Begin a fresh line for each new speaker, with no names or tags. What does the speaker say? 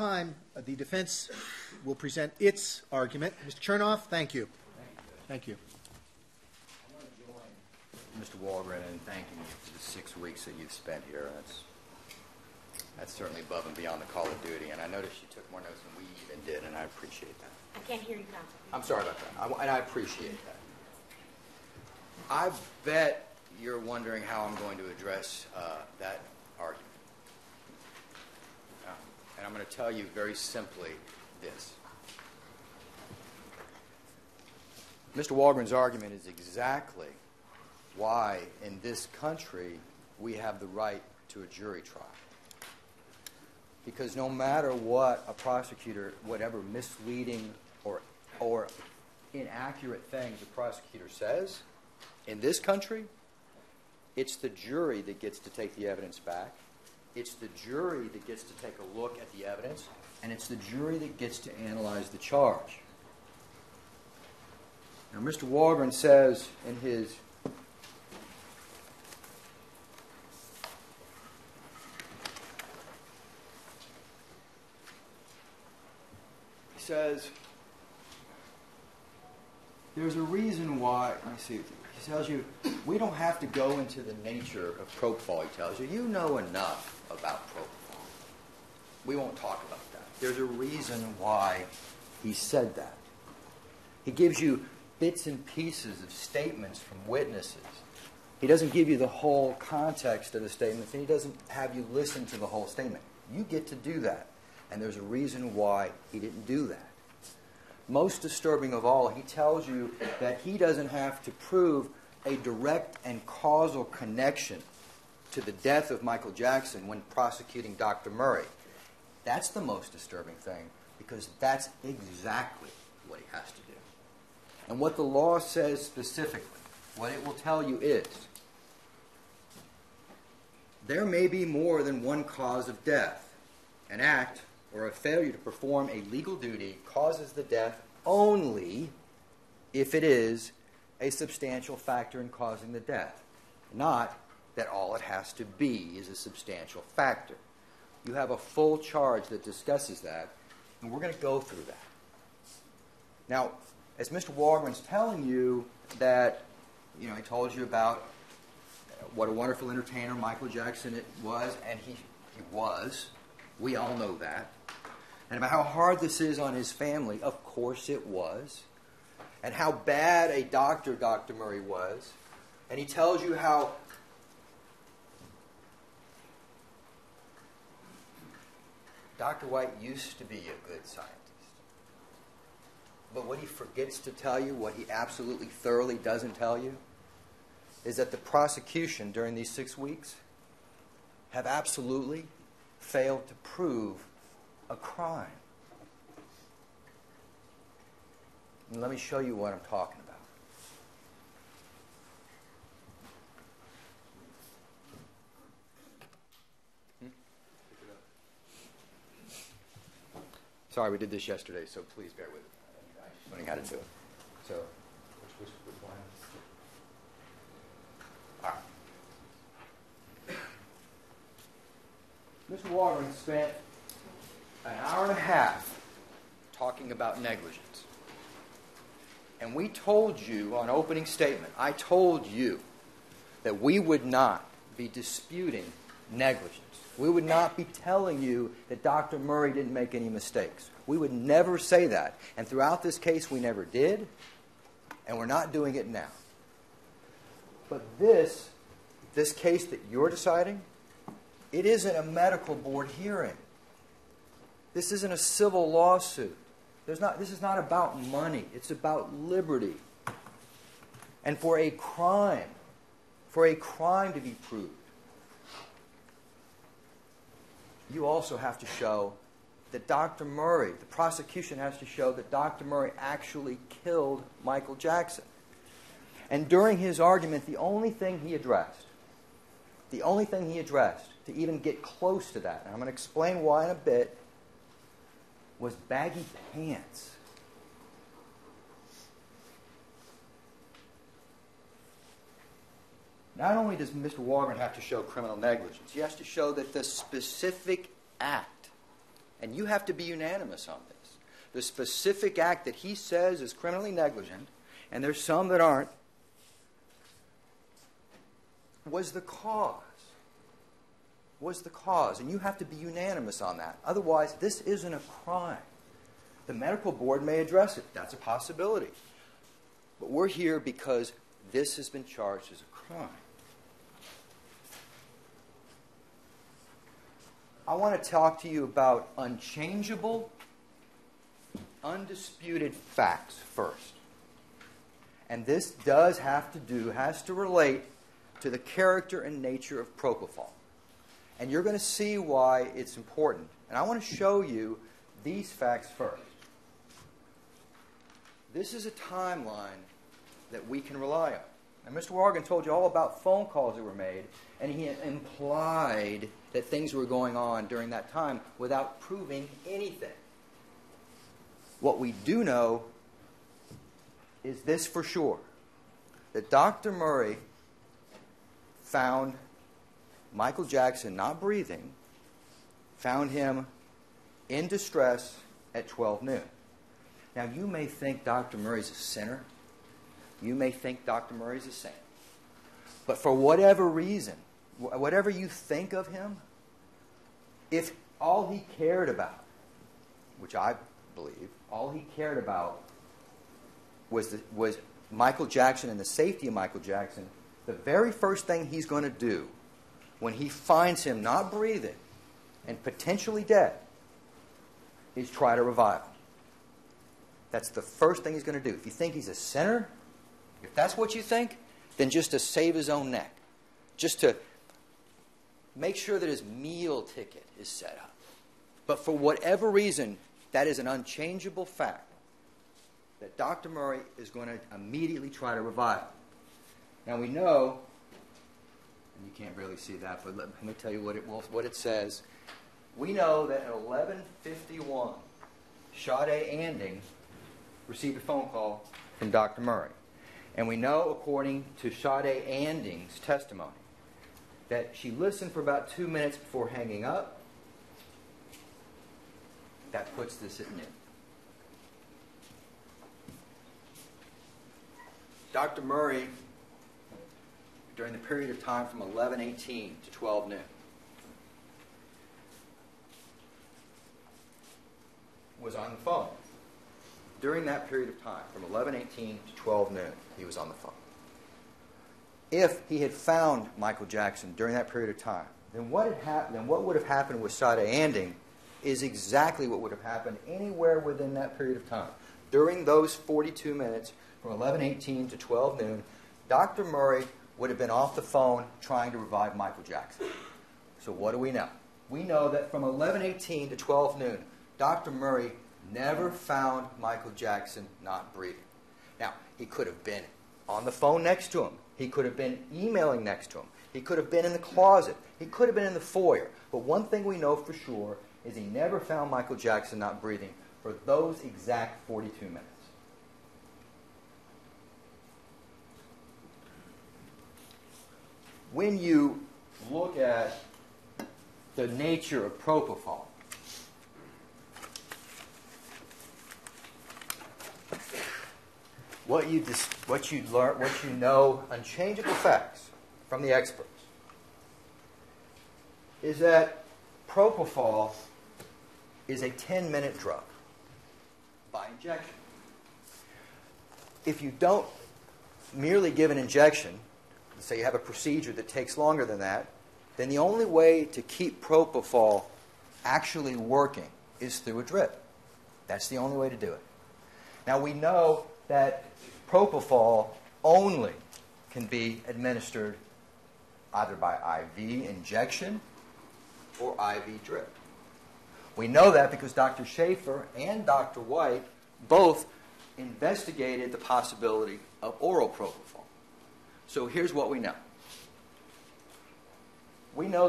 Time, the defense will present its argument. Mr. Chernoff, thank you. Thank you.
I want to join Mr. Walgren in thanking you for the 6 weeks that you've spent here. That's certainly above and beyond the call of duty. And I noticed you took more notes than we even did, and I appreciate that.
I can't hear you now.
I'm sorry about that, and I appreciate that. I bet you're wondering how I'm going to address that argument. And I'm going to tell you very simply this. Mr. Walgren's argument is exactly why in this country we have the right to a jury trial. Because no matter what a prosecutor, whatever misleading or inaccurate things a prosecutor says, in this country, it's the jury that gets to take the evidence back. It's the jury that gets to take a look at the evidence, and it's the jury that gets to analyze the charge. Now, Mr. Walgren says in his says there's a reason why. Let me see. He tells you we don't have to go into the nature of propofol. He tells you you know enough about propofol. We won't talk about that. There's a reason why he said that. He gives you bits and pieces of statements from witnesses. He doesn't give you the whole context of the statements, and he doesn't have you listen to the whole statement. You get to do that, and there's a reason why he didn't do that. Most disturbing of all, he tells you that he doesn't have to prove a direct and causal connection to the death of Michael Jackson when prosecuting Dr. Murray. That's the most disturbing thing, because that's exactly what he has to do. And what the law says specifically, what it will tell you is, there may be more than one cause of death. An act or a failure to perform a legal duty causes the death only if it is a substantial factor in causing the death, not that all it has to be is a substantial factor. You have a full charge that discusses that, and we're going to go through that. Now, as Mr. Walgren's telling you that, he told you about what a wonderful entertainer Michael Jackson was, and he was. We all know that. And about how hard this is on his family. Of course it was. And how bad a doctor Dr. Murray was. And he tells you how Dr. White used to be a good scientist. But what he forgets to tell you, what he absolutely thoroughly doesn't tell you, is that the prosecution during these 6 weeks have absolutely failed to prove a crime. And let me show you what I'm talking about. Sorry, we did this yesterday, so please bear with me. I'm learning how to do it. So, which one? All right. Mr. Walgren spent an hour and a half talking about negligence. And we told you on opening statement, I told you that we would not be disputing negligence. We would not be telling you that Dr. Murray didn't make any mistakes. We would never say that. And throughout this case, we never did, and we're not doing it now. But this case that you're deciding, it isn't a medical board hearing. This isn't a civil lawsuit. This is not about money. It's about liberty. And for a crime to be proved, you also have to show that Dr. Murray, the prosecution has to show that Dr. Murray actually killed Michael Jackson. And during his argument, the only thing he addressed to even get close to that, and I'm going to explain why in a bit, was baggy pants. Not only does Mr. Walgren have to show criminal negligence, he has to show that the specific act And you have to be unanimous on this. The specific act that he says is criminally negligent, and there's some that aren't, was the cause. Was the cause. And you have to be unanimous on that. Otherwise, this isn't a crime. The medical board may address it. That's a possibility. But we're here because this has been charged as a crime. I want to talk to you about unchangeable, undisputed facts first. And this has to relate to the character and nature of propofol. And you're going to see why it's important. And I want to show you these facts first. This is a timeline that we can rely on. And Mr. Morgan told you all about phone calls that were made, and he implied that things were going on during that time without proving anything. What we do know is this for sure, that Dr. Murray found Michael Jackson not breathing, found him in distress at 12 noon. Now, you may think Dr. Murray's a sinner. You may think Dr. Murray's a saint. But for whatever reason, whatever you think of him, if all he cared about, which I believe, all he cared about was Michael Jackson and the safety of Michael Jackson, the very first thing he's going to do when he finds him not breathing and potentially dead is try to revive him. That's the first thing he's going to do. If you think he's a sinner, if that's what you think, then just to save his own neck, just to make sure that his meal ticket is set up. But for whatever reason, that is an unchangeable fact that Dr. Murray is going to immediately try to revive him. Now we know, and you can't really see that, but let me tell you what it says. We know that at 11:51, Sade Anding received a phone call from Dr. Murray. And we know, according to Sade Anding's testimony, that she listened for about 2 minutes before hanging up. That puts this at noon. Dr. Murray, during the period of time from 11:18 to 12 noon, was on the phone. During that period of time, from 11:18 to 12 noon, he was on the phone. If he had found Michael Jackson during that period of time, then what would have happened with Sade Anding is exactly what would have happened anywhere within that period of time. During those 42 minutes, from 11:18 to 12 noon, Dr. Murray would have been off the phone trying to revive Michael Jackson. So what do we know? We know that from 11:18 to 12 noon, Dr. Murray never found Michael Jackson not breathing. Now, he could have been on the phone next to him. He could have been emailing next to him. He could have been in the closet. He could have been in the foyer. But one thing we know for sure is he never found Michael Jackson not breathing for those exact 42 minutes. When you look at the nature of propofol, what you know, unchangeable facts from the experts, is that propofol is a 10-minute drug by injection. If you don't merely give an injection, say you have a procedure that takes longer than that, then the only way to keep propofol actually working is through a drip. That's the only way to do it. Now we know that propofol only can be administered either by IV injection or IV drip. We know that because Dr. Schaefer and Dr. White both investigated the possibility of oral propofol. So here's what we know. We know